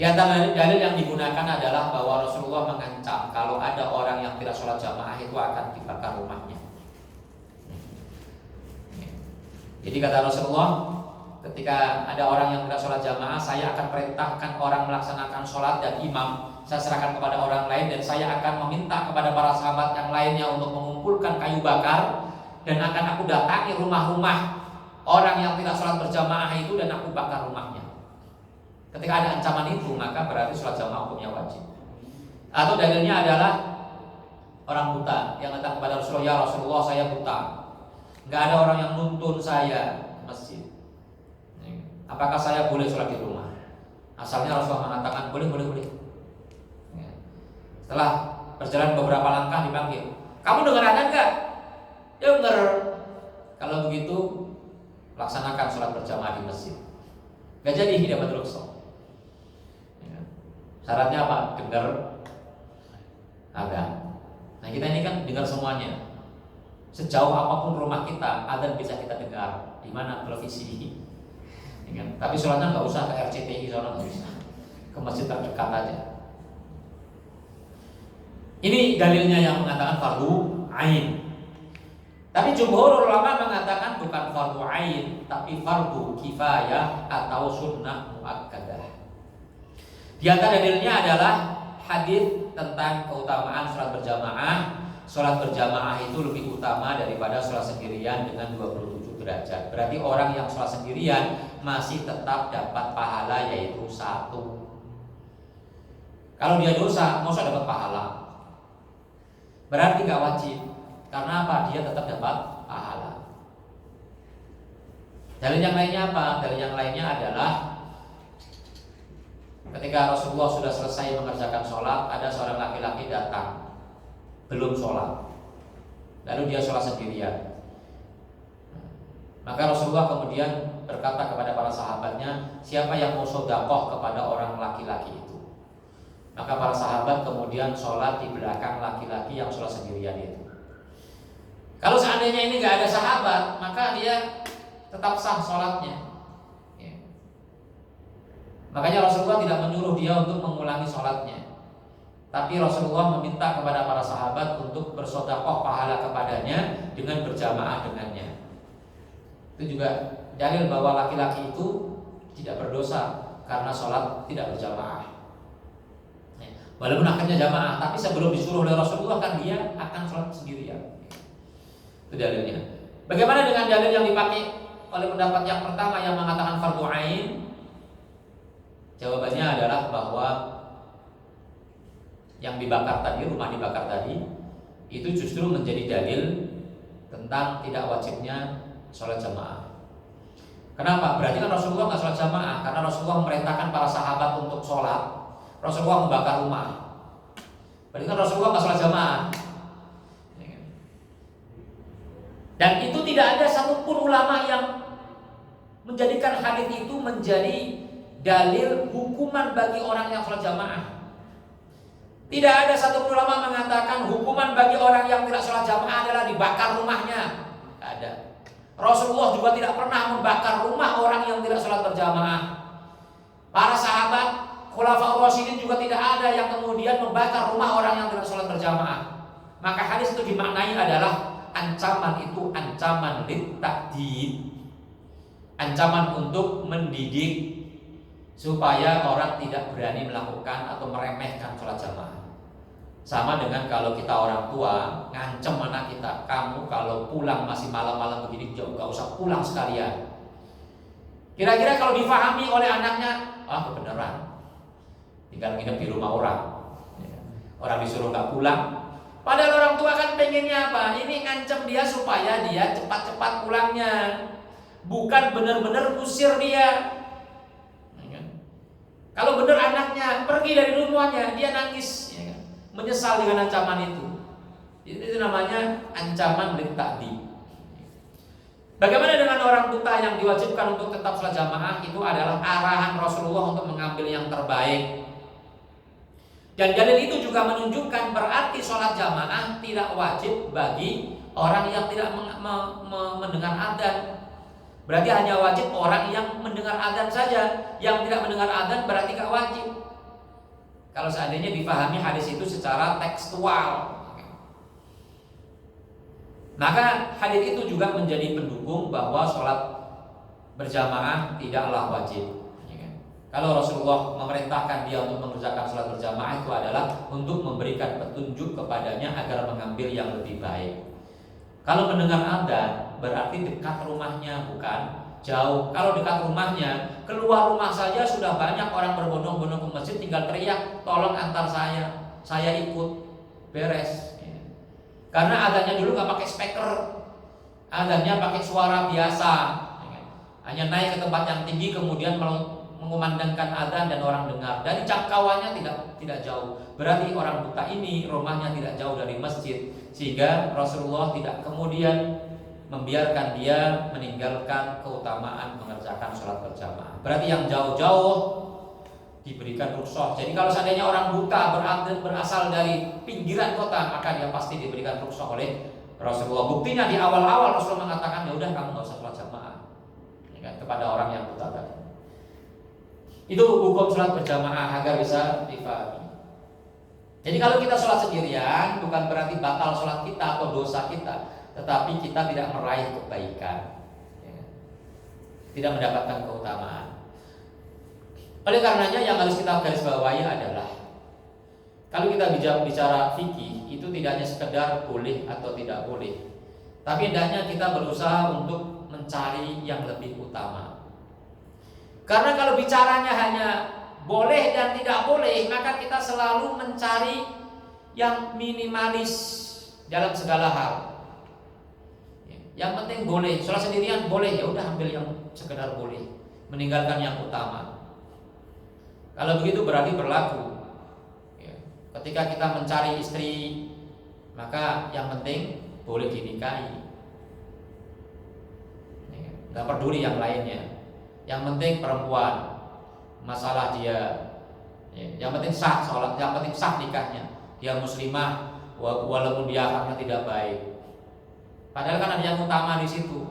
Di antara dalil yang digunakan adalah bahwa Rasulullah mengancam kalau ada orang yang tidak sholat jamaah itu akan dibakar rumahnya. Jadi kata Rasulullah, ketika ada orang yang tidak sholat jamaah, saya akan perintahkan orang melaksanakan sholat dan imam, saya serahkan kepada orang lain, dan saya akan meminta kepada para sahabat yang lainnya untuk mengumpulkan kayu bakar, dan akan aku datangi rumah-rumah orang yang tidak sholat berjamaah itu dan aku bakar rumahnya. Ketika ada ancaman itu, maka berarti sholat jamaah hukumnya wajib. Atau dalilnya adalah orang buta yang datang kepada Rasulullah, ya Rasulullah saya buta, nggak ada orang yang nuntun saya masjid, apakah saya boleh sholat di rumah? Asalnya Rasulullah mengatakan boleh. Setelah berjalan beberapa langkah dipanggil, kamu dengar adzan nggak? Dengar. Kalau begitu laksanakan sholat berjamaah di masjid. Gak jadi dapat rukhsah. Syaratnya apa? Dengar adzan. Nah kita ini kan dengar semuanya. Sejauh apapun rumah kita, adzan bisa kita dengar. Di mana? Televisi. Tapi sholatnya nggak usah ke RCTI, sholat nggak bisa. Ke masjid terdekat aja. Ini dalilnya yang mengatakan fardu ain. Tapi jumhur ulama mengatakan bukan fardu ain, tapi fardu kifayah atau sunnah muakkadah. Di antara dalilnya adalah hadis tentang keutamaan sholat berjamaah. Sholat berjamaah itu lebih utama daripada sholat sendirian dengan 27 derajat. Berarti orang yang sholat sendirian masih tetap dapat pahala, yaitu 1. Kalau dia dosa, mau dapat pahala, berarti gak wajib. Karena apa? Dia tetap dapat pahala. Dalil yang lainnya apa? Dalil yang lainnya adalah ketika Rasulullah sudah selesai mengerjakan sholat, ada seorang laki-laki datang, belum sholat, lalu dia sholat sendirian. Maka Rasulullah kemudian berkata kepada para sahabatnya, siapa yang mau sedekah kepada orang laki-laki itu? Maka para sahabat kemudian sholat di belakang laki-laki yang sholat sendirian itu. Kalau seandainya ini gak ada sahabat, maka dia tetap sah sholatnya. Makanya Rasulullah tidak menyuruh dia untuk mengulangi sholatnya, tapi Rasulullah meminta kepada para sahabat untuk bersedekah pahala kepadanya dengan berjamaah dengannya. Itu juga dalil bahwa laki-laki itu tidak berdosa karena sholat tidak berjamaah. Walaupun akhirnya jamaah, tapi sebelum disuruh oleh Rasulullah kan dia akan sholat sendirian. Itu dalilnya. Bagaimana dengan dalil yang dipakai oleh pendapat yang pertama yang mengatakan fardu ain? Jawabannya adalah bahwa yang dibakar tadi, rumah dibakar tadi, itu justru menjadi dalil tentang tidak wajibnya sholat jamaah. Kenapa? Berarti kan Rasulullah nggak sholat jamaah karena Rasulullah memerintahkan para sahabat untuk sholat. Rasulullah membakar rumah. Berarti kan Rasulullah nggak sholat jamaah. Dan itu tidak ada satupun ulama yang menjadikan hadis itu menjadi dalil hukuman bagi orang yang sholat jamaah. Tidak ada satu ulama mengatakan hukuman bagi orang yang tidak sholat jamaah adalah dibakar rumahnya. Tidak ada. Rasulullah juga tidak pernah membakar rumah orang yang tidak sholat berjamaah. Para sahabat, khulafaur rasyidin juga tidak ada yang kemudian membakar rumah orang yang tidak sholat berjamaah. Maka hadis itu dimaknai adalah ancaman itu ancaman litta'did, ancaman untuk mendidik supaya orang tidak berani melakukan atau meremehkan sholat jamaah. Sama dengan kalau kita orang tua ngancem anak kita, kamu kalau pulang masih malam-malam begini jauh gak usah pulang sekalian. Kira-kira kalau difahami oleh anaknya, kebenaran, tinggal nginep di rumah orang, orang disuruh gak pulang. Padahal orang tua kan pengennya apa? Ini ngancem dia supaya dia cepat-cepat pulangnya, bukan benar-benar usir dia. Kalau benar anaknya pergi dari rumahnya, dia nangis, ya kan? Menyesal dengan ancaman itu. Itu namanya ancaman litta'dib. Bagaimana dengan orang buta yang diwajibkan untuk tetap sholat jamaah? Itu adalah arahan Rasulullah untuk mengambil yang terbaik. Dan dalil itu juga menunjukkan berarti sholat jamaah tidak wajib bagi orang yang tidak mendengar adzan. Berarti hanya wajib orang yang mendengar adzan saja. Yang tidak mendengar adzan berarti gak wajib. Kalau seandainya dipahami hadis itu secara tekstual, maka hadis itu juga menjadi pendukung bahwa sholat berjamaah tidaklah wajib. Kalau Rasulullah memerintahkan dia untuk mengerjakan sholat berjamaah, itu adalah untuk memberikan petunjuk kepadanya agar mengambil yang lebih baik. Kalau mendengar adzan berarti dekat rumahnya, bukan jauh. Kalau dekat rumahnya, keluar rumah saja sudah banyak orang berbondong-bondong ke masjid, tinggal teriak, tolong antar saya ikut, beres. Karena adzannya dulu nggak pakai speaker, adzannya pakai suara biasa, hanya naik ke tempat yang tinggi kemudian mengumandangkan adzan dan orang dengar. Dari jangkauannya tidak jauh. Berarti orang buta ini rumahnya tidak jauh dari masjid, sehingga Rasulullah tidak kemudian membiarkan dia meninggalkan keutamaan mengerjakan sholat berjamaah. Berarti yang jauh-jauh diberikan rukhsah. Jadi kalau seandainya orang buta berasal dari pinggiran kota, maka dia pasti diberikan rukhsah oleh Rasulullah. Buktinya di awal-awal Rasulullah mengatakan, ya udah kamu nggak usah sholat jamaah, ya kan, kepada orang yang buta tadi. Itu hukum sholat berjamaah agar bisa dipahami. Jadi kalau kita sholat sendirian, bukan berarti batal sholat kita atau dosa kita, tetapi kita tidak meraih kebaikan, tidak mendapatkan keutamaan. Oleh karenanya yang harus kita garis bawahi adalah, kalau kita bicara fikih, itu tidak hanya sekedar boleh atau tidak boleh, tapi hendaknya kita berusaha untuk mencari yang lebih utama. Karena kalau bicaranya hanya boleh dan tidak boleh, maka kita selalu mencari yang minimalis dalam segala hal. Yang penting boleh, sholat sendirian boleh, ya udah ambil yang sekedar boleh, meninggalkan yang utama. Kalau begitu berarti berlaku. Ketika kita mencari istri, maka yang penting boleh dinikahi, nggak peduli yang lainnya. Yang penting perempuan, masalah dia, yang penting sah sholat, yang penting sah nikahnya. Dia muslimah walaupun dia akalnya tidak baik. Padahal kan ada yang utama di situ.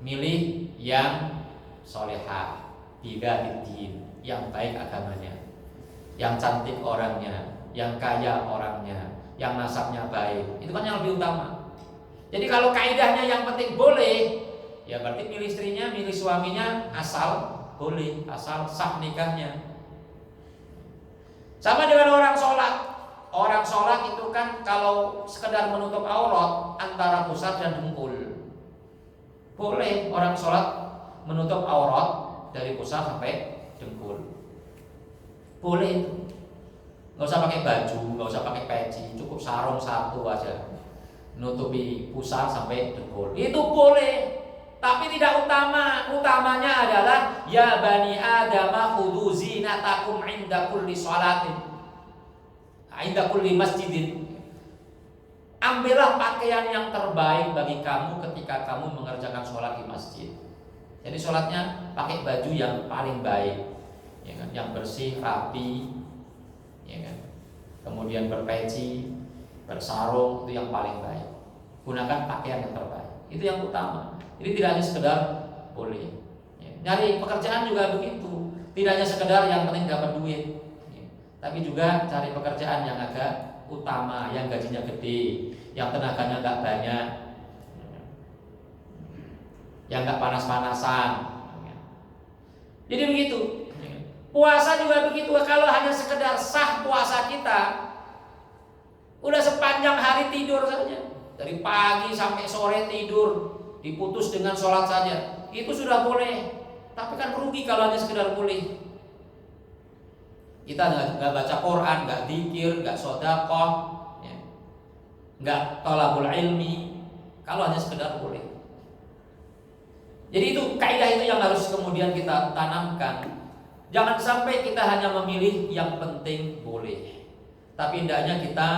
Milih yang solehah, bidadidin, yang baik agamanya, yang cantik orangnya, yang kaya orangnya, yang nasabnya baik. Itu kan yang lebih utama. Jadi kalau kaidahnya yang penting boleh, ya berarti milih istrinya, milih suaminya asal boleh, asal sah nikahnya. Sama dengan orang sholat. Orang sholat itu kan kalau sekedar menutup aurat antara pusar dan dengkul, boleh orang sholat menutup aurat dari pusar sampai dengkul, boleh itu. Nggak usah pakai baju, nggak usah pakai peci, cukup sarung satu aja, nutupi pusar sampai dengkul, itu boleh. Tapi tidak utama. Utamanya adalah ya bani adama khudhu zinatakum inda kulli sholatin, inda kulli masjidin. Ambillah pakaian yang terbaik bagi kamu ketika kamu mengerjakan sholat di masjid. Jadi sholatnya pakai baju yang paling baik, ya kan? Yang bersih, rapi, ya kan? Kemudian berpeci, bersarung, itu yang paling baik. Gunakan pakaian yang terbaik, itu yang utama. Jadi tidak hanya sekedar boleh. Nyari pekerjaan juga begitu. Tidak hanya sekedar yang penting dapat duit, tapi juga cari pekerjaan yang agak utama, yang gajinya gede, yang tenaganya nggak banyak, yang nggak panas-panasan. Jadi begitu. Puasa juga begitu. Kalau hanya sekedar sah puasa kita, udah sepanjang hari tidur saja, dari pagi sampai sore tidur, diputus dengan sholat saja, itu sudah boleh. Tapi kan rugi kalau hanya sekedar boleh. Kita nggak baca Quran, nggak dzikir, nggak sedekah, nggak thalabul ilmi, kalau hanya sekedar boleh. Jadi itu kaidah itu yang harus kemudian kita tanamkan. Jangan sampai kita hanya memilih yang penting boleh, tapi hendaknya kita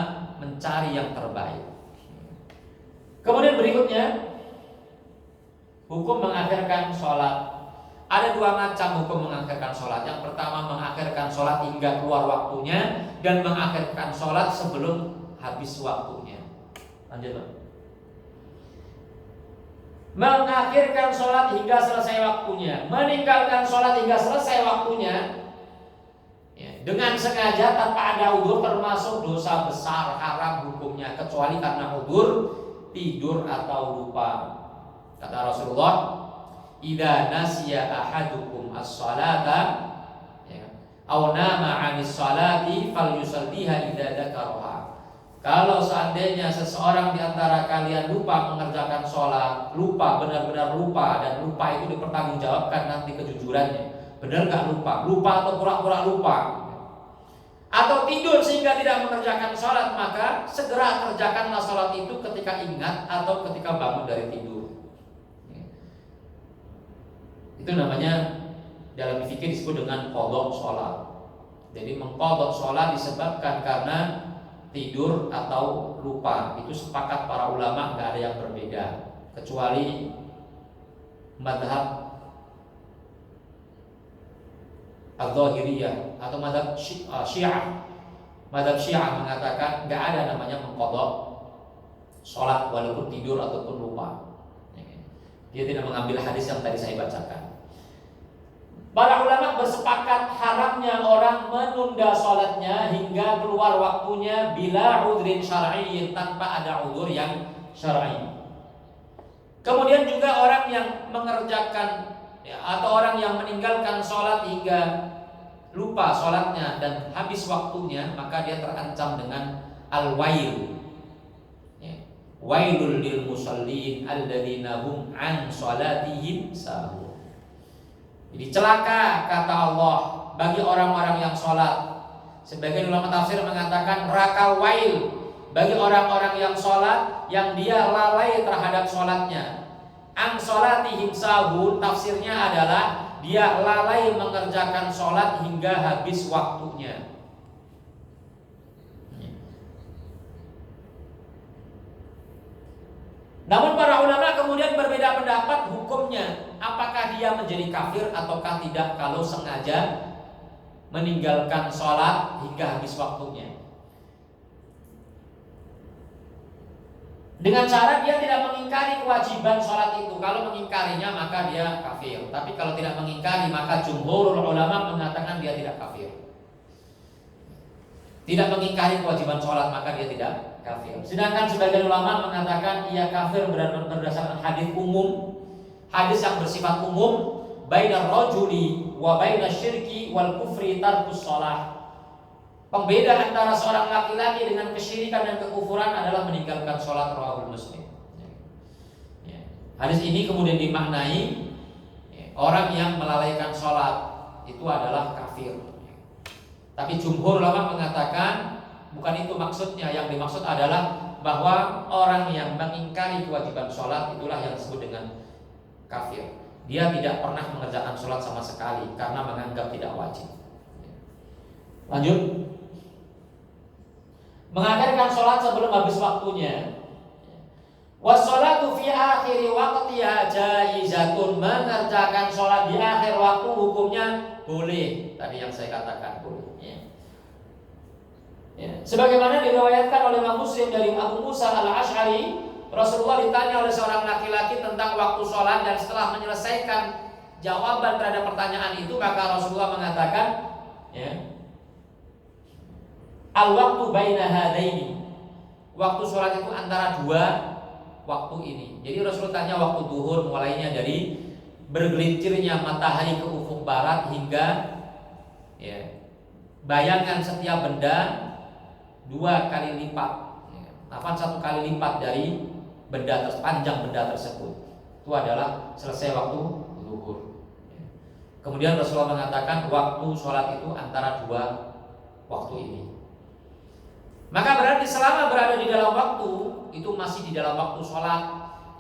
mencari yang terbaik. Kemudian berikutnya, hukum mengakhirkan sholat. Ada dua macam hukum mengakhirkan sholat. Yang pertama, mengakhirkan sholat hingga keluar waktunya, dan mengakhirkan sholat sebelum habis waktunya. Lanjut, Pak. Mengakhirkan sholat hingga selesai waktunya, meninggalkan sholat hingga selesai waktunya, Dengan sengaja tanpa ada udzur termasuk dosa besar, haram hukumnya, kecuali karena udzur tidur atau lupa. Kata Rasulullah, "Idza nasiya ahadukum as-salata aw nama 'anis salati falyusalliha idza dzakaraha." Kalau seandainya seseorang di antara kalian lupa mengerjakan sholat, lupa, benar-benar lupa, dan lupa itu dipertanggungjawabkan nanti kejujurannya. Benar gak lupa? Lupa atau pura-pura lupa? Atau tidur sehingga tidak mengerjakan sholat, maka segera kerjakanlah sholat itu ketika ingat atau ketika bangun dari tidur. Itu namanya dalam fikih disebut dengan qadha sholat. Jadi mengqadha sholat disebabkan karena tidur atau lupa. Itu sepakat para ulama, nggak ada yang berbeda, kecuali madhab al-Zahiriyah atau madhab Syiah. Madhab Syiah mengatakan nggak ada namanya mengqadha sholat walaupun tidur ataupun lupa. Dia tidak mengambil hadis yang tadi saya bacakan. Para ulama bersepakat haramnya orang menunda sholatnya hingga keluar waktunya bila udhrin syar'i, tanpa ada udhur yang syar'i. Kemudian juga orang yang mengerjakan atau orang yang meninggalkan sholat hingga lupa sholatnya dan habis waktunya, maka dia terancam dengan al-wail. Wailul lil musallin alladzina hum an sholatihim sahun. Jadi celaka, kata Allah, bagi orang-orang yang sholat. Sebagian ulama tafsir mengatakan neraka wail bagi orang-orang yang sholat yang dia lalai terhadap sholatnya. An sholatihim sahun tafsirnya adalah dia lalai mengerjakan sholat hingga habis waktunya. Namun para ulama kemudian berbeda pendapat hukumnya. Apakah dia menjadi kafir ataukah tidak kalau sengaja meninggalkan sholat hingga habis waktunya, dengan syarat dia tidak mengingkari kewajiban sholat itu. Kalau mengingkarinya maka dia kafir. Tapi kalau tidak mengingkari maka jumhurul ulama mengatakan dia tidak kafir. Tidak mengingkari kewajiban sholat maka dia tidak kafir. Sedangkan sebagian ulama mengatakan ia kafir berdasarkan hadis umum, hadis yang bersifat umum, bainar rajuli wa bainas syirki wal kufri tarkus shalah. Pembeda antara seorang laki-laki dengan kesyirikan dan kekufuran adalah meninggalkan sholat, rawahul Muslim. Hadis ini kemudian dimaknai orang yang melalaikan sholat itu adalah kafir. Tapi jumhur ulama mengatakan bukan itu maksudnya. Yang dimaksud adalah bahwa orang yang mengingkari kewajiban sholat itulah yang disebut dengan kafir. Dia tidak pernah mengerjakan sholat sama sekali karena menganggap tidak wajib. Lanjut. Mengakhirkan sholat sebelum habis waktunya. Wassolatu fi akhiri waqtiha jaizatun. Mengerjakan sholat di akhir waktu hukumnya boleh. Tadi yang saya katakan boleh. Sebagaimana diriwayatkan oleh Imam Muslim dari Abu Musa al-Ash'ari, Rasulullah ditanya oleh seorang laki-laki tentang waktu sholat, dan setelah menyelesaikan jawaban terhadap pertanyaan itu, maka Rasulullah mengatakan, al-waktu baina hadaini. Waktu sholat itu antara dua waktu ini. Jadi Rasulullah tanya waktu duhur mulainya dari bergelincirnya matahari ke ufuk barat hingga bayangan setiap benda 2 kali lipat, satu kali lipat dari panjang benda tersebut. Itu adalah selesai waktu zuhur. Kemudian Rasulullah mengatakan waktu sholat itu antara 2 waktu ini. Maka berarti selama berada di dalam waktu itu masih di dalam waktu sholat,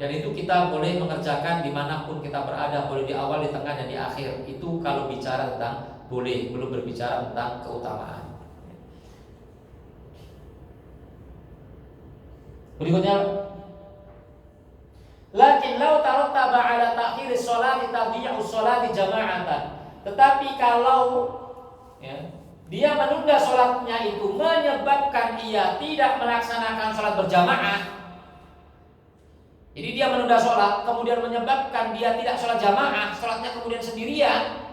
dan itu kita boleh mengerjakan dimanapun kita berada, boleh di awal, di tengah, dan di akhir. Itu kalau bicara tentang boleh, belum berbicara tentang keutamaan. Berikutnya, lakin law tarattaba ala ta'khiri sholati tadhi'u sholati jama'atan. Tetapi kalau dia menunda sholatnya itu menyebabkan ia tidak melaksanakan sholat berjamaah. Jadi dia menunda sholat kemudian menyebabkan dia tidak sholat jamaah, sholatnya kemudian sendirian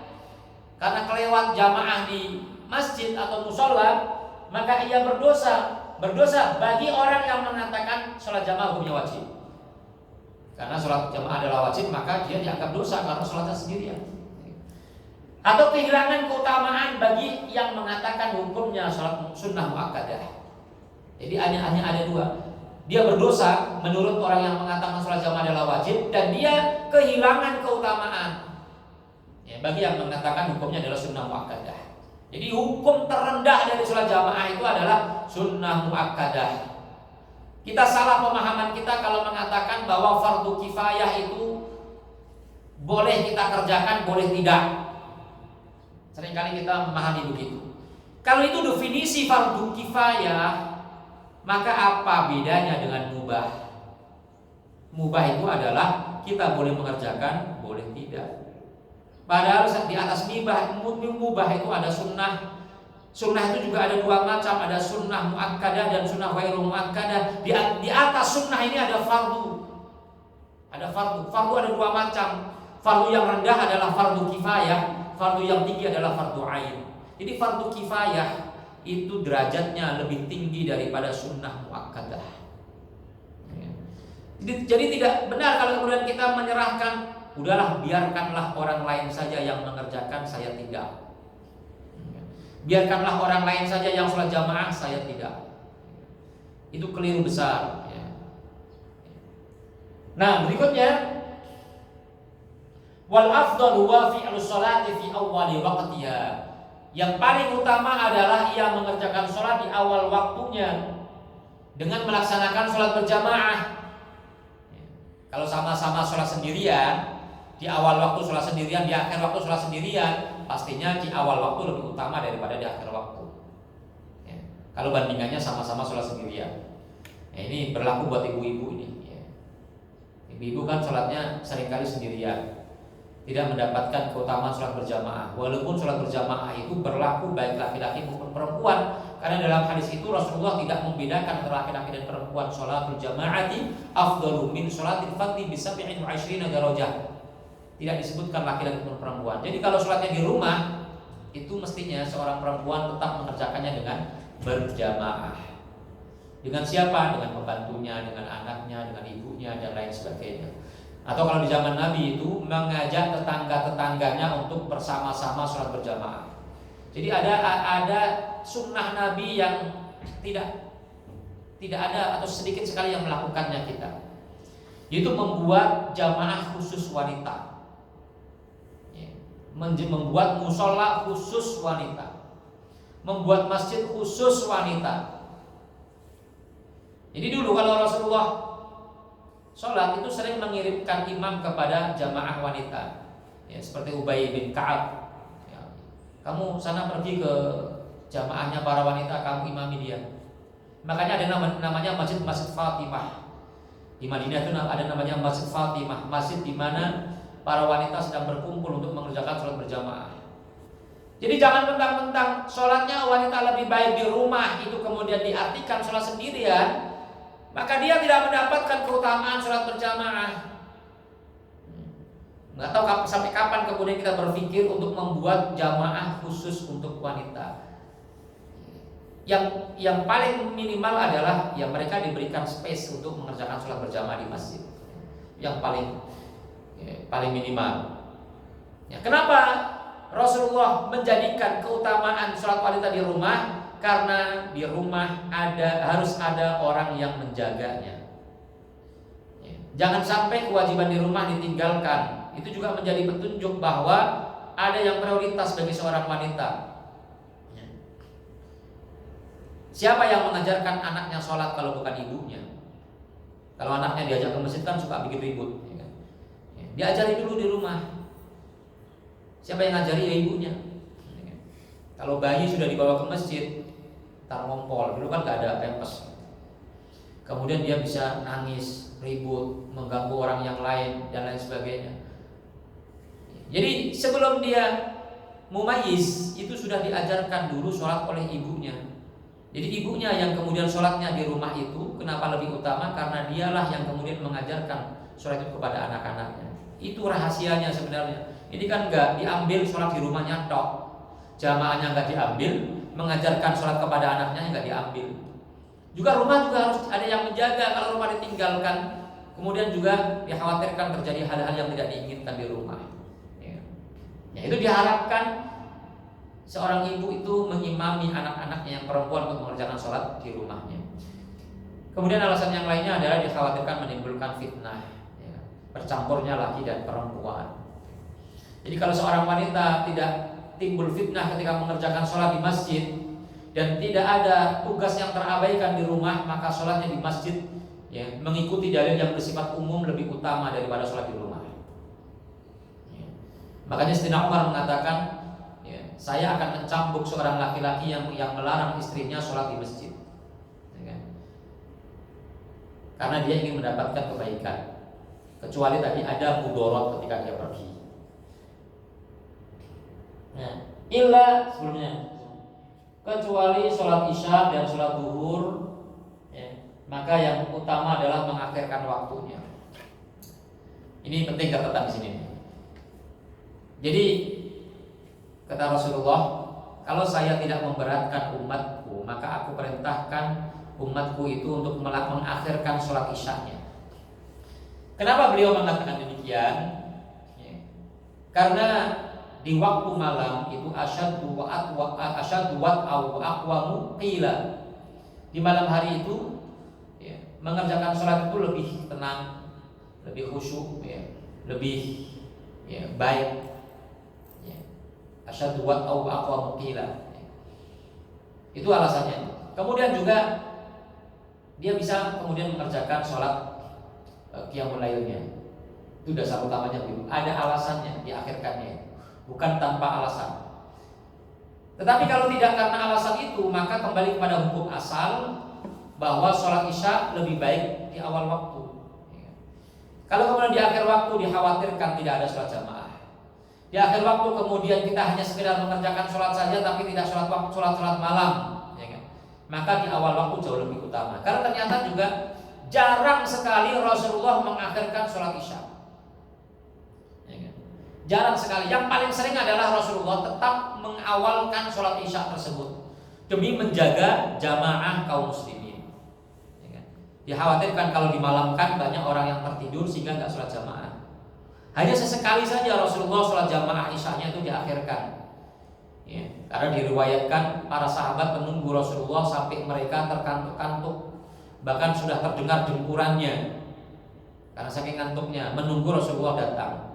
karena kelewat jamaah di masjid atau musola, maka ia berdosa. Berdosa bagi orang yang mengatakan sholat jamaah hukumnya wajib. Karena sholat jamaah adalah wajib, maka dia dianggap dosa karena sholatnya sendirian. Atau kehilangan keutamaan bagi yang mengatakan hukumnya sholat sunnah muakkadah. Jadi hanya ada dua. Dia berdosa menurut orang yang mengatakan sholat jamaah adalah wajib, dan dia kehilangan keutamaan bagi yang mengatakan hukumnya adalah sunnah muakkadah. Jadi hukum terendah dari sholat jamaah itu adalah sunnah muakkadah. Kita salah pemahaman kita kalau mengatakan bahwa fardu kifayah itu boleh kita kerjakan, boleh tidak. Seringkali kita memahami begitu. Kalau itu definisi fardu kifayah, maka apa bedanya dengan mubah? Mubah itu adalah kita boleh mengerjakan, boleh tidak. Padahal di atas mubah itu ada sunnah. Sunnah itu juga ada dua macam, ada sunnah muakkadah dan sunnah ghairu muakkadah. Di atas sunnah ini ada fardu. Ada fardu. Fardu ada dua macam. Fardu yang rendah adalah fardu kifayah, fardu yang tinggi adalah fardu ain. Jadi fardu kifayah itu derajatnya lebih tinggi daripada sunnah muakkadah. Jadi tidak benar kalau kemudian kita menyerahkan, udahlah biarkanlah orang lain saja yang mengerjakan, saya tidak. Biarkanlah orang lain saja yang sholat jamaah, saya tidak. Itu keliru besar. Nah, berikutnya, wal afdalu wa fi'lu sholati fi awwali waqtiha. Yang paling utama adalah ia mengerjakan sholat di awal waktunya dengan melaksanakan sholat berjamaah. Kalau sama-sama sholat sendirian, di awal waktu sholat sendirian, di akhir waktu sholat sendirian, pastinya di awal waktu lebih utama daripada di akhir waktu. Kalau bandingannya sama-sama sholat sendirian, ini berlaku buat ibu-ibu ini. Ibu-ibu kan sholatnya seringkali sendirian, tidak mendapatkan keutamaan sholat berjamaah. Walaupun sholat berjamaah itu berlaku baik laki-laki maupun perempuan, karena dalam hadis itu Rasulullah tidak membedakan antara laki-laki dan perempuan. Sholatul jamaati afdalu min sholatil fardhi bi 27 darajah. Tidak disebutkan laki-laki maupun perempuan. Jadi kalau sholatnya di rumah, itu mestinya seorang perempuan tetap mengerjakannya dengan berjamaah. Dengan siapa? Dengan pembantunya, dengan anaknya, dengan ibunya, dan lain sebagainya. Atau kalau di zaman Nabi itu mengajak tetangga-tetangganya untuk bersama-sama sholat berjamaah. Jadi ada sunnah Nabi yang tidak ada atau sedikit sekali yang melakukannya kita, yaitu membuat jamaah khusus wanita, membuat musola khusus wanita, membuat masjid khusus wanita. Jadi dulu kalau Rasulullah sholat itu sering mengirimkan imam kepada jamaah wanita, seperti Ubay bin Ka'ab. Kamu sana pergi ke jamaahnya para wanita, kamu imami dia. Makanya ada namanya Masjid Fatimah. Di Madinah itu ada namanya Masjid Fatimah, masjid di mana para wanita sedang berkumpul untuk mengerjakan sholat berjamaah. Jadi jangan mentang-mentang sholatnya wanita lebih baik di rumah itu kemudian diartikan sholat sendirian, maka dia tidak mendapatkan keutamaan sholat berjamaah. Nggak tahu sampai kapan kemudian kita berpikir untuk membuat jamaah khusus untuk wanita. Yang paling minimal adalah mereka diberikan space untuk mengerjakan sholat berjamaah di masjid. Yang paling minimal. Kenapa Rasulullah menjadikan keutamaan sholat wanita di rumah? Karena di rumah harus ada orang yang menjaganya. Jangan sampai kewajiban di rumah ditinggalkan. Itu juga menjadi petunjuk bahwa ada yang prioritas bagi seorang wanita. Siapa yang mengajarkan anaknya sholat kalau bukan ibunya? Kalau anaknya diajak ke masjid kan suka bikin ribut, diajari dulu di rumah. Siapa yang ngajari? Ya ibunya. Kalau bayi sudah dibawa ke masjid, tar ngompol, dulu kan gak ada pampers. Kemudian dia bisa nangis, ribut, mengganggu orang yang lain dan lain sebagainya. Jadi sebelum dia mumayyiz itu sudah diajarkan dulu sholat oleh ibunya. Jadi ibunya yang kemudian sholatnya di rumah itu kenapa lebih utama? Karena dialah yang kemudian mengajarkan sholat itu kepada anak-anaknya. Itu rahasianya sebenarnya. Ini kan enggak diambil sholat di rumahnya tok. jamaahnya nggak diambil, mengajarkan sholat kepada anaknya nggak diambil. Juga rumah juga harus ada yang menjaga. Kalau rumah ditinggalkan, kemudian juga dikhawatirkan terjadi hal-hal yang tidak diinginkan di rumah. Ya, itu diharapkan seorang ibu itu mengimami anak-anaknya yang perempuan untuk mengerjakan sholat di rumahnya. Kemudian alasan yang lainnya adalah dikhawatirkan menimbulkan fitnah, ya, bercampurnya laki dan perempuan. Jadi kalau seorang wanita tidak timbul fitnah ketika mengerjakan sholat di masjid dan tidak ada tugas yang terabaikan di rumah, maka sholatnya di masjid, ya, mengikuti dalil yang bersifat umum lebih utama daripada sholat di rumah. Ya. Makanya Sayyidina Umar mengatakan, ya, saya akan mencambuk seorang laki-laki yang melarang istrinya sholat di masjid, ya, karena dia ingin mendapatkan kebaikan. Kecuali tadi ada mudorot ketika dia pergi. Nah, illa sebelumnya, kecuali sholat isya dan sholat zuhur, ya, maka yang utama adalah mengakhirkan waktunya. Ini penting catatan di sini. Jadi kata Rasulullah, kalau saya tidak memberatkan umatku, maka aku perintahkan umatku itu untuk mengakhirkan sholat isyanya. Kenapa beliau mengatakan demikian? Ya, karena di waktu malam itu asyaddu wa aqwamu qila. Di malam hari itu, ya, mengerjakan sholat itu lebih tenang, lebih khusyuk, ya, lebih, ya, baik. Ya. Asyaddu wa aqwamu qila. Ya. Itu alasannya. Kemudian juga dia bisa kemudian mengerjakan sholat qiyamul lailnya. Itu dasar utamanya begitu. Ada alasannya diakhirkannya. Bukan tanpa alasan. Tetapi kalau tidak karena alasan itu, maka kembali kepada hukum asal bahwa sholat isya lebih baik di awal waktu. Kalau kemudian di akhir waktu dikhawatirkan tidak ada sholat jamaah, di akhir waktu kemudian kita hanya sekedar mengerjakan sholat saja tapi tidak sholat malam, ya kan? Maka di awal waktu jauh lebih utama. Karena ternyata juga jarang sekali Rasulullah mengakhirkan sholat isya. Jarang sekali. Yang paling sering adalah Rasulullah tetap mengawalkan sholat isya tersebut demi menjaga jamaah kaum muslimin. Dikhawatirkan kalau dimalamkan banyak orang yang tertidur sehingga nggak sholat jamaah. Hanya sesekali saja Rasulullah sholat jamaah isyanya itu diakhirkan. Ya, karena diriwayatkan para sahabat menunggu Rasulullah sampai mereka terkantuk-kantuk, bahkan sudah terdengar dengkurannya karena saking ngantuknya menunggu Rasulullah datang.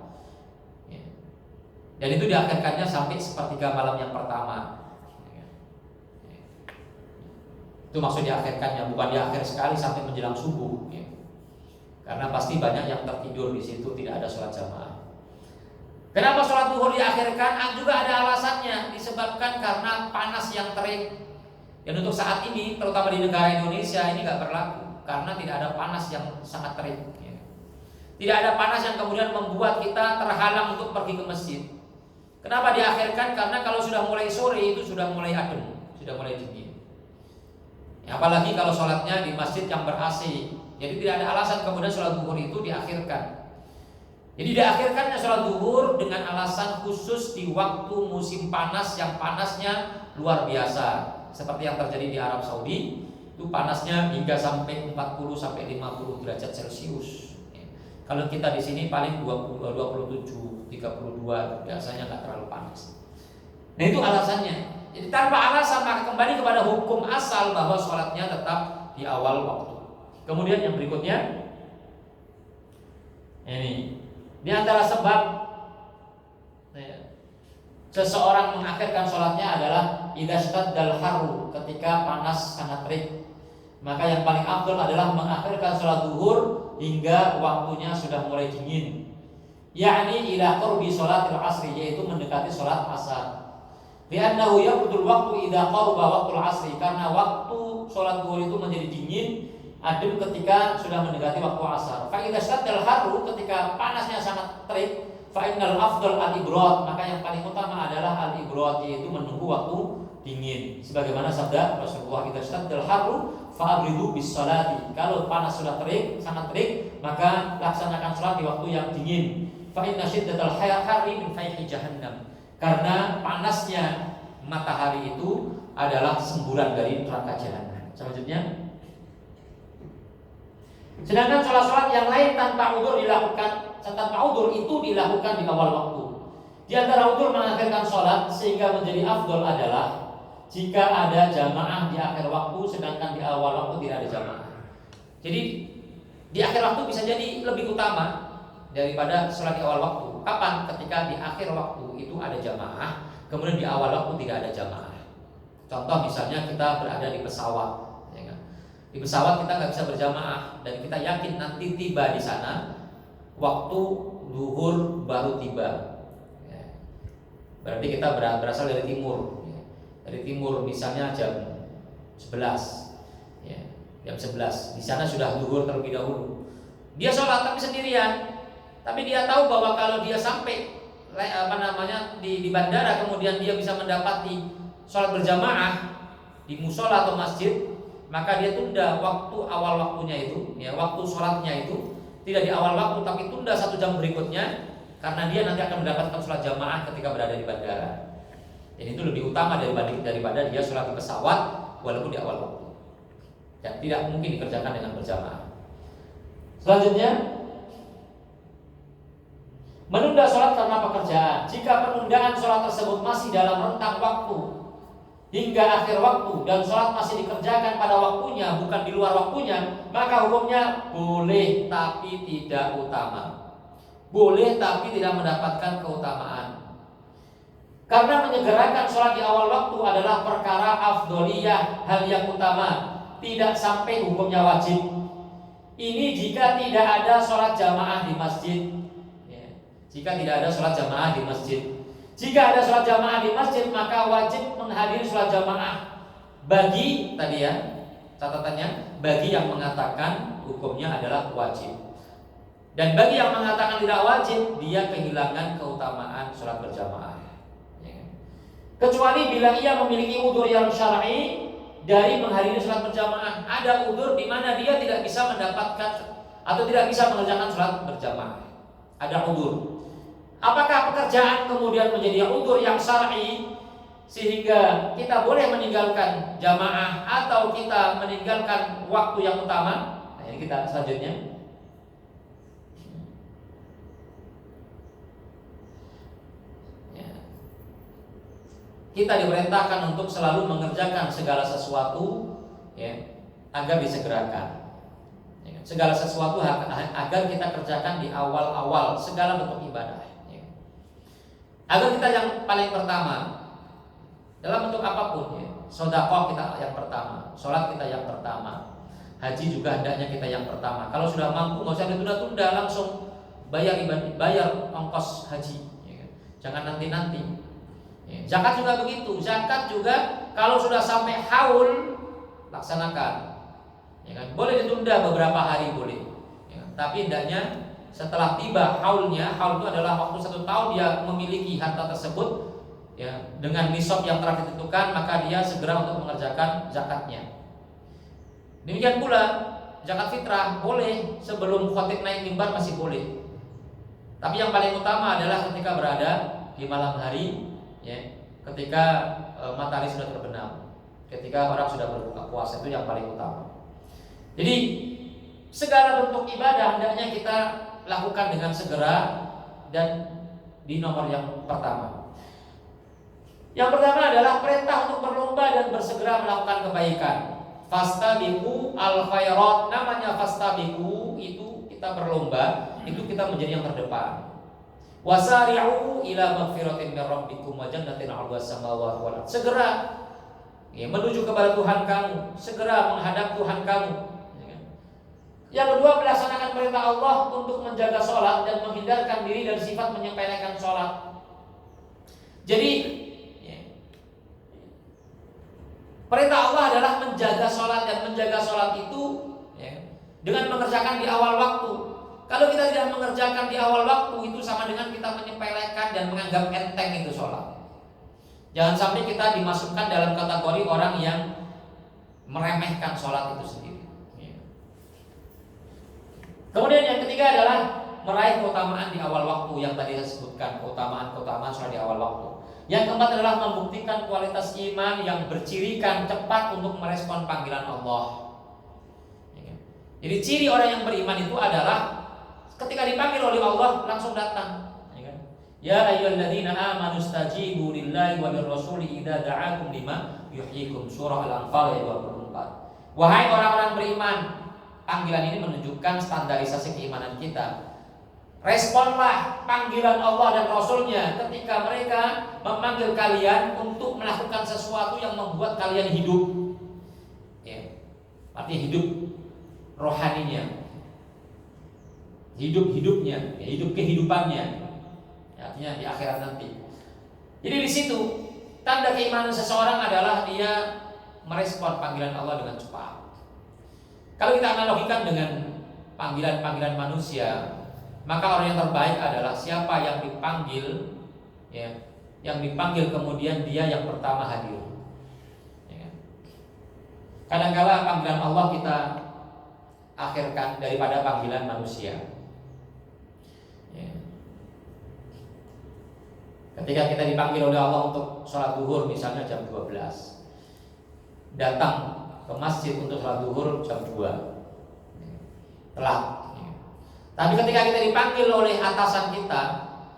Dan itu diakhirkannya sampai sepertiga malam yang pertama. Itu maksud diakhirkannya, bukan diakhir sekali sampai menjelang subuh. Karena pasti banyak yang tertidur di situ, tidak ada sholat jamaah. Kenapa sholat zuhur diakhirkan? Juga ada alasannya, disebabkan karena panas yang terik. Dan untuk saat ini, terutama di negara Indonesia ini nggak berlaku, karena tidak ada panas yang sangat terik. Tidak ada panas yang kemudian membuat kita terhalang untuk pergi ke masjid. Kenapa diakhirkan? Karena kalau sudah mulai sore itu sudah mulai adem, sudah mulai dingin. Ya, apalagi kalau sholatnya di masjid yang ber-AC. Jadi tidak ada alasan kemudian sholat zuhur itu diakhirkan. Jadi diakhirkannya sholat zuhur dengan alasan khusus di waktu musim panas yang panasnya luar biasa. Seperti yang terjadi di Arab Saudi, itu panasnya hingga sampai 40 sampai 50 derajat Celcius. Kalau kita di sini paling 27, 32, biasanya nggak terlalu panas. Nah itu alasannya. Jadi tanpa alasan maka kembali kepada hukum asal bahwa sholatnya tetap di awal waktu. Kemudian yang berikutnya, ini antara sebab seseorang mengakhirkan sholatnya adalah idza shtaddal harru, ketika panas sangat terik. Maka yang paling afdal adalah mengakhirkan sholat zuhur hingga waktunya sudah mulai dingin, yakni ila qurbi sholatil asri, yaitu mendekati sholat asar. Li'annahu yaqdul waktu idza qaraba waqtul asri, karena waktu sholat zuhur itu menjadi dingin, adem ketika sudah mendekati waktu asar. Fa idza shaddal harru, ketika panasnya sangat terik, fa innal afdal al-ibrad, maka yang paling utama adalah al-ibrad, yaitu menunggu waktu dingin. Sebagaimana sabda Rasulullah, idza shaddal harru fa'abridu bis sholati, kalau panas sudah terik, sangat terik, maka laksanakan sholat di waktu yang dingin. Fa inna syiddatal harri min fayhi jahannam, karena panasnya matahari itu adalah semburan dari neraka jahanam. Selanjutnya, sedangkan sholat-sholat yang lain tanpa udzur itu dilakukan di awal waktu. Di antara udzur mengakhirkan sholat sehingga menjadi afdol adalah jika ada jamaah di akhir waktu, sedangkan di awal waktu tidak ada jamaah. Jadi di akhir waktu bisa jadi lebih utama daripada sholat di awal waktu. Kapan? Ketika di akhir waktu itu ada jamaah, kemudian di awal waktu tidak ada jamaah. Contoh misalnya kita berada di pesawat, ya kan? Di pesawat kita nggak bisa berjamaah dan kita yakin nanti tiba di sana waktu zuhur baru tiba. Berarti kita berasal dari timur, ya. Dari timur misalnya jam 11, ya. Jam 11 di sana sudah zuhur terlebih dahulu. Dia sholat tapi sendirian, tapi dia tahu bahwa kalau dia sampai di bandara kemudian dia bisa mendapati sholat berjamaah di musola atau masjid, maka dia tunda waktu awal waktunya itu, ya, waktu sholatnya itu tidak di awal waktu tapi tunda 1 jam berikutnya. Karena dia nanti akan mendapatkan sholat jamaah ketika berada di bandara. Jadi itu lebih utama daripada dia sholat di pesawat walaupun di awal waktu. Dan tidak mungkin dikerjakan dengan berjamaah. Selanjutnya, menunda sholat karena pekerjaan. Jika penundaan sholat tersebut masih dalam rentang waktu hingga akhir waktu dan sholat masih dikerjakan pada waktunya, bukan di luar waktunya, maka hukumnya boleh tapi tidak utama. Boleh tapi tidak mendapatkan keutamaan. Karena menyegerakan sholat di awal waktu adalah perkara afdoliyah, hal yang utama, tidak sampai hukumnya wajib. Ini jika tidak ada sholat jamaah di masjid, ya. Jika tidak ada sholat jamaah di masjid. Jika ada sholat jamaah di masjid, maka wajib menghadiri sholat jamaah. Bagi tadi ya catatannya, bagi yang mengatakan hukumnya adalah wajib. Dan bagi yang mengatakan tidak wajib, dia kehilangan keutamaan sholat berjamaah. Kecuali bila ia memiliki udzur yang syar'i dari menghadiri sholat berjamaah. Ada udzur di mana dia tidak bisa mendapatkan atau tidak bisa mengerjakan sholat berjamaah. Ada udzur. Apakah pekerjaan kemudian menjadi udzur yang syar'i sehingga kita boleh meninggalkan jamaah atau kita meninggalkan waktu yang utama? Nah, ini kita selanjutnya. Kita diperintahkan untuk selalu mengerjakan segala sesuatu, ya, agar disegerakan. Ya, segala sesuatu agar kita kerjakan di awal-awal segala bentuk ibadah. Ya. Agar kita yang paling pertama dalam bentuk apapun, ya, sedekah kita yang pertama, sholat kita yang pertama, haji juga hendaknya kita yang pertama. Kalau sudah mampu nggak usah ditunda-tunda, langsung bayar ongkos haji. Ya. Jangan nanti-nanti. Ya, zakat juga begitu. Zakat juga kalau sudah sampai haul laksanakan. Ya kan? Boleh ditunda beberapa hari boleh. Ya, tapi hendaknya setelah tiba haulnya, haul itu adalah waktu 1 tahun dia memiliki harta tersebut, ya, dengan nisab yang telah ditentukan, maka dia segera untuk mengerjakan zakatnya. Demikian pula zakat fitrah boleh sebelum khatib naik mimbar masih boleh. Tapi yang paling utama adalah ketika berada di malam hari. Ya, ketika matahari sudah terbenam, ketika orang sudah berbuka puasa, itu yang paling utama. Jadi segala bentuk ibadah hendaknya kita lakukan dengan segera dan di nomor yang pertama. Yang pertama adalah perintah untuk berlomba dan bersegera melakukan kebaikan. Fastabiqu al khairat, namanya fastabiqu itu kita berlomba, itu kita menjadi yang terdepan. Wasari'u ila maghfiratin min rabbikum wa jannatin 'arduha as-samawati wal ardh. Segera, ya, menuju kepada Tuhan kamu, segera menghadap Tuhan kamu. Yang kedua, melaksanakan perintah Allah untuk menjaga sholat dan menghindarkan diri dari sifat menyepelekan sholat. Jadi, ya, perintah Allah adalah menjaga sholat, dan menjaga sholat itu, ya, dengan mengerjakan di awal waktu. Kalau kita tidak mengerjakan di awal waktu, itu sama dengan kita menyepelekan dan menganggap enteng itu sholat. Jangan sampai kita dimasukkan dalam kategori orang yang meremehkan sholat itu sendiri. Kemudian yang ketiga adalah meraih keutamaan di awal waktu yang tadi saya sebutkan, keutamaan sholat di awal waktu. Yang keempat adalah membuktikan kualitas iman yang bercirikan cepat untuk merespon panggilan Allah. Jadi ciri orang yang beriman itu adalah ketika dipanggil oleh Allah langsung datang. Ya ayyuhalladzina amanu stajibu lillahi wa lirrasuli idza da'akum lima yuhyikum. Surah Al-Anfal ayat 24. Wahai orang-orang beriman, panggilan ini menunjukkan standarisasi keimanan kita. Responlah panggilan Allah dan Rasulnya ketika mereka memanggil kalian untuk melakukan sesuatu yang membuat kalian hidup. Ya, artinya hidup rohaninya, hidup-hidupnya, ya, hidup kehidupannya, ya, artinya di akhirat nanti. Jadi di situ tanda keimanan seseorang adalah dia merespon panggilan Allah dengan cepat. Kalau kita analogikan dengan panggilan-panggilan manusia, maka orang yang terbaik adalah siapa yang dipanggil, ya, yang dipanggil kemudian dia yang pertama hadir. Ya. Kadang-kala panggilan Allah kita akhirkan daripada panggilan manusia. Ya. Ketika kita dipanggil oleh Allah untuk sholat duhur misalnya jam 12, datang ke masjid untuk sholat duhur jam 2, telat. Tapi ketika kita dipanggil oleh atasan kita,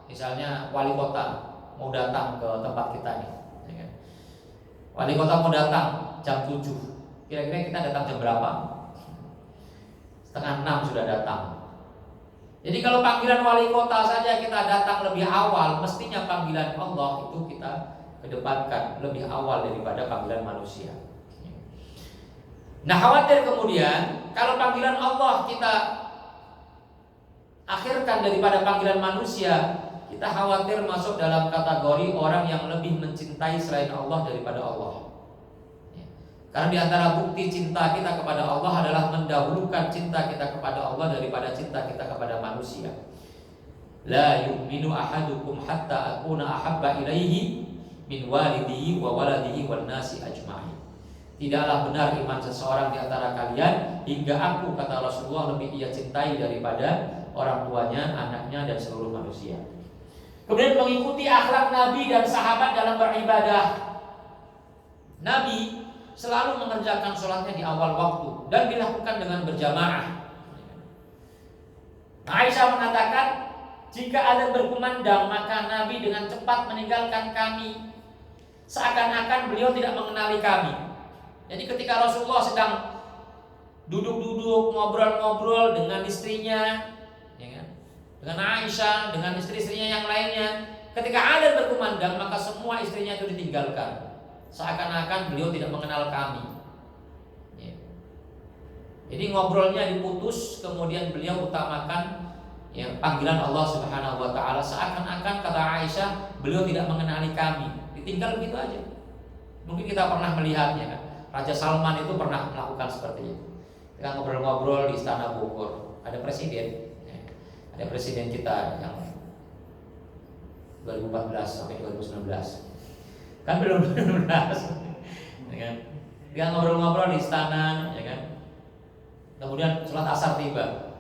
misalnya wali kota mau datang ke tempat kita nih, ya kan? Wali kota mau datang jam 7, kira-kira kita datang jam berapa? Setengah 6 sudah datang. Jadi kalau panggilan wali kota saja kita datang lebih awal, mestinya panggilan Allah itu kita kedepankan lebih awal daripada panggilan manusia. Nah, khawatir kemudian kalau panggilan Allah kita akhirkan daripada panggilan manusia, kita khawatir masuk dalam kategori orang yang lebih mencintai selain Allah daripada Allah. Karena di antara bukti cinta kita kepada Allah adalah mendahulukan cinta kita kepada Allah daripada cinta kita kepada manusia. La yu'minu ahadukum hatta akuna ahabba ilaihi min walidihi wa waladihi wan nasi ajma'in. Tidaklah benar iman seseorang di antara kalian hingga aku, kata Rasulullah, lebih ia cintai daripada orang tuanya, anaknya, dan seluruh manusia. Kemudian mengikuti akhlak Nabi dan sahabat dalam beribadah. Nabi selalu mengerjakan sholatnya di awal waktu dan dilakukan dengan berjamaah. Aisyah mengatakan, jika ada berkumandang maka Nabi dengan cepat meninggalkan kami, seakan-akan beliau tidak mengenali kami. Jadi ketika Rasulullah sedang duduk-duduk ngobrol-ngobrol dengan istrinya, ya kan? Dengan Aisyah, dengan istri-istrinya yang lainnya, ketika adzan berkumandang maka semua istrinya itu ditinggalkan, seakan-akan beliau tidak mengenal kami. Ya. Jadi ngobrolnya diputus, kemudian beliau utamakan ya, panggilan Allah Subhanahu wa taala, seakan-akan, kata Aisyah, beliau tidak mengenali kami, ditinggal begitu aja. Mungkin kita pernah melihatnya kan. Raja Salman itu pernah melakukan seperti itu. Kita ngobrol-ngobrol di Istana Bogor, ada presiden, ya. Ada presiden kita yang 2014 sampai 2019, kan belum 2019, ya kan? Dia ngobrol-ngobrol di istana, ya kan? Kemudian sholat asar tiba,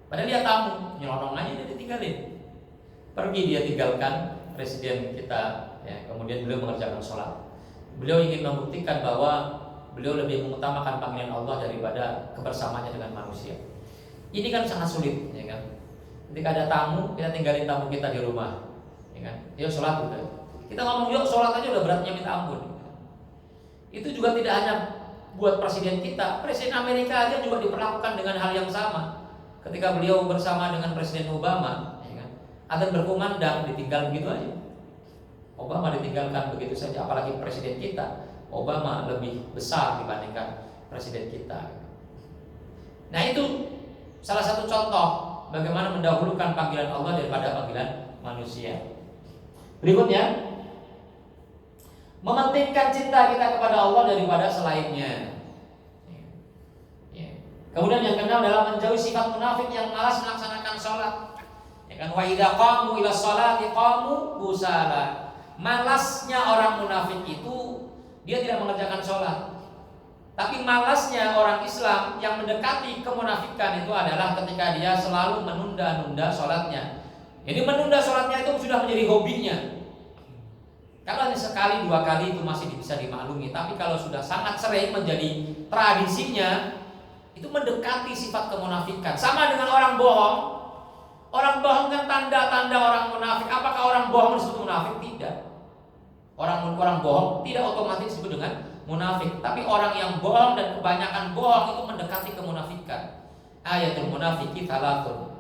padahal dia tamu, nyelonong aja dia ditinggalin, pergi dia tinggalkan presiden kita, ya. Kemudian beliau mengerjakan sholat. Beliau ingin membuktikan bahwa beliau lebih mengutamakan panggilan Allah daripada kebersamaannya dengan manusia. Ini kan sangat sulit, ya kan? Ketika ada tamu, kita tinggalin tamu kita di rumah, ya kan? Yuk sholat udah. Kita ngomong yuk sholat aja udah beratnya minta ampun. Itu juga tidak hanya buat presiden kita, presiden Amerika aja juga diperlakukan dengan hal yang sama. Ketika beliau bersama dengan Presiden Obama, ya kan? Adzan berkumandang ditinggal begitu aja. Obama ditinggalkan begitu saja, apalagi presiden kita. Obama lebih besar dibandingkan presiden kita. Nah, itu salah satu contoh bagaimana mendahulukan panggilan Allah daripada panggilan manusia. Berikutnya, mementingkan cinta kita kepada Allah daripada selainnya. Kemudian yang kedua adalah menjauhi sifat munafik yang malas melaksanakan sholat. Ya kan, wa idza qamu ila sholati qamu kusala. Malasnya orang munafik itu dia tidak mengerjakan sholat. Tapi malasnya orang Islam yang mendekati kemunafikan itu adalah ketika dia selalu menunda-nunda sholatnya. Jadi menunda sholatnya itu sudah menjadi hobinya. Kalau hanya sekali dua kali itu masih bisa dimaklumi, tapi kalau sudah sangat sering menjadi tradisinya, itu mendekati sifat kemunafikan. Sama dengan orang bohong. Orang bohong kan tanda-tanda orang munafik. Apakah orang bohong disebut munafik? Tidak. Orang bohong tidak otomatis disebut dengan munafik. Tapi orang yang bohong dan kebanyakan bohong itu mendekati kemunafikan. Ayatul munafiki thalathun.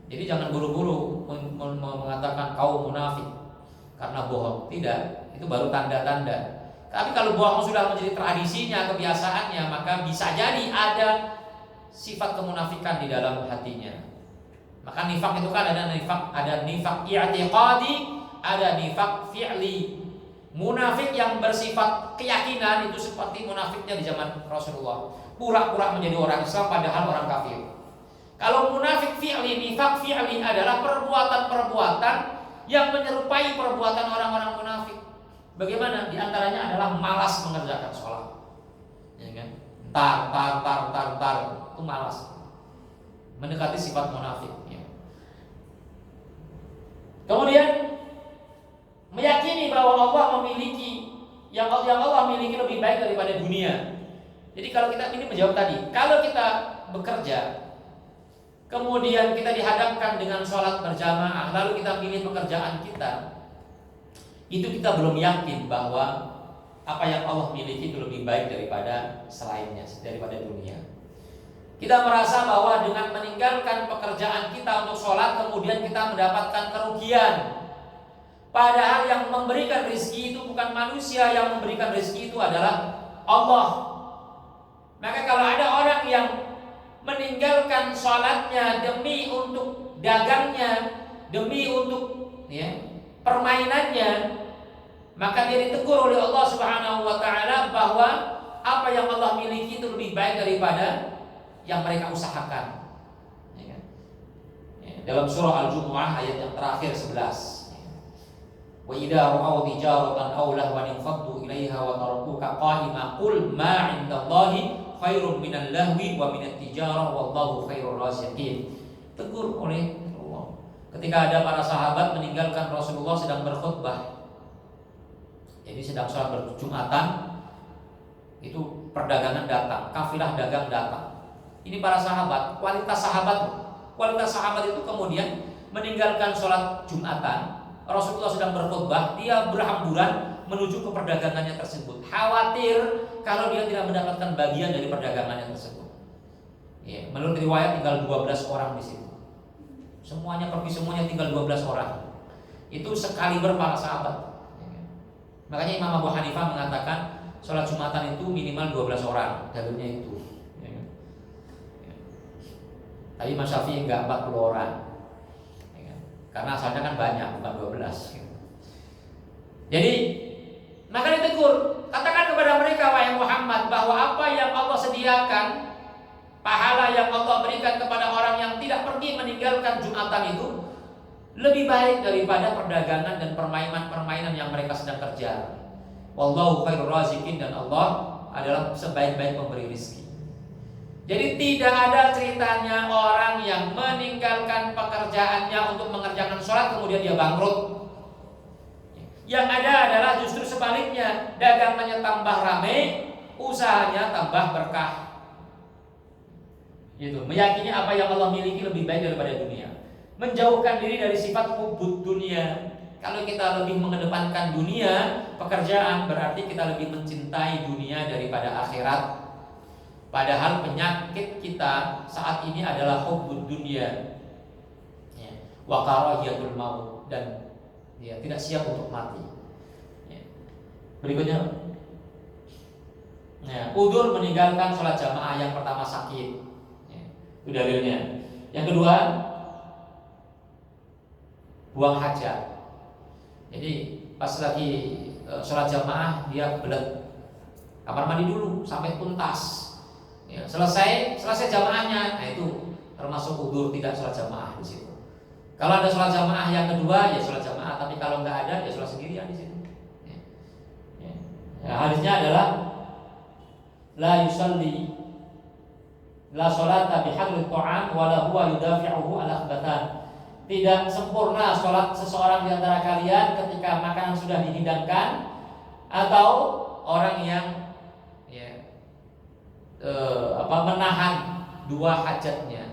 Jadi jangan buru-buru mengatakan kau munafik karena bohong. Tidak. Itu baru tanda-tanda. Tapi kalau bohong sudah menjadi tradisinya, kebiasaannya, maka bisa jadi ada sifat kemunafikan di dalam hatinya. Maka nifak itu kan ada nifak i'tiqadi, ada nifak fi'li. Munafik yang bersifat keyakinan itu seperti munafiknya di zaman Rasulullah. Pura-pura menjadi orang Islam padahal orang kafir. Kalau munafik fi'li, nifak fi'li adalah perbuatan-perbuatan yang menyerupai perbuatan orang-orang munafik. Bagaimana? Di antaranya adalah malas mengerjakan sholat, ya kan? Tar, itu malas, mendekati sifat munafik. Ya. Kemudian meyakini bahwa Allah memiliki yang Allah miliki lebih baik daripada dunia. Jadi kalau kita ini menjawab tadi, kalau kita bekerja, kemudian kita dihadapkan dengan sholat berjamaah, lalu kita pilih pekerjaan kita, itu kita belum yakin bahwa apa yang Allah miliki itu lebih baik daripada selainnya, daripada dunia. Kita merasa bahwa dengan meninggalkan pekerjaan kita untuk sholat, kemudian kita mendapatkan kerugian. Padahal yang memberikan rezeki itu bukan manusia, yang memberikan rezeki itu adalah Allah. Maka kalau ada orang yang meninggalkan sholatnya demi untuk dagangnya, demi untuk permainannya, maka dia ditegur oleh Allah Subhanahu wa taala bahwa apa yang Allah miliki itu lebih baik daripada yang mereka usahakan. Dalam surah Al-Jumu'ah ayat yang terakhir 11. Wa idza ra'aw tijaratan aw lahwan infaddu ilaiha wa tarakuka qa'ima qul ma 'indallahi khairun minal lahwi wa minat tijarah wallahu khairur raziqin. Tegur oleh Allah. Ketika ada para sahabat meninggalkan Rasulullah sedang berkhutbah. Jadi sedang sholat berjumatan, itu perdagangan datang, kafilah dagang datang. Ini para sahabat, kualitas sahabat itu kemudian meninggalkan sholat jumatan. Rasulullah sedang berkhutbah, dia berhamburan menuju ke perdagangannya tersebut. Khawatir kalau dia tidak mendapatkan bagian dari perdagangannya tersebut. Ya, menurut riwayat tinggal 12 orang di situ. Semuanya tinggal 12 orang. Itu sekaliber para sahabat. Makanya Imam Abu Hanifah mengatakan sholat Jumatan itu minimal 12 orang dalilnya itu. Tapi Imam Syafi'i enggak 40 orang. Karena asalnya kan banyak, bukan 12. Jadi maka ditegur, katakan kepada mereka wahai Muhammad bahwa apa yang Allah sediakan, pahala yang Allah berikan kepada orang yang tidak pergi meninggalkan Jumatan itu lebih baik daripada perdagangan dan permainan yang mereka sedang kerja. Wallahu khairur raziqin, dan Allah adalah sebaik-baik pemberi rezeki. Jadi tidak ada ceritanya orang yang meninggalkan pekerjaannya untuk mengerjakan sholat kemudian dia bangkrut. Yang ada adalah justru sebaliknya, dagangannya tambah ramai, usahanya tambah berkah. Gitu. Meyakini apa yang Allah miliki lebih baik daripada dunia. Menjauhkan diri dari sifat hubud dunia. Kalau kita lebih mengedepankan dunia, pekerjaan, berarti kita lebih mencintai dunia daripada akhirat. Padahal penyakit kita saat ini adalah hubud dunia, wa karahiyatul maut, dan tidak siap untuk mati. Berikutnya, udzur meninggalkan sholat jamaah. Yang pertama sakit, itu dalilnya. Yang kedua, buang hajat. Jadi pas lagi sholat jamaah dia belet kamar mandi dulu sampai tuntas. Selesai jamaahnya, nah itu termasuk udzur tidak sholat jamaah di situ. Kalau ada sholat jamaah yang kedua ya sholat jamaah, tapi kalau nggak ada ya sholat sendirian di situ. Hadisnya adalah la yusalli la sholata bihadri ta'am wala huwa yudafi'uhu al-akhbatan. tidak sempurna sholat seseorang di antara kalian ketika makanan sudah dihidangkan, atau orang yang menahan dua hajatnya,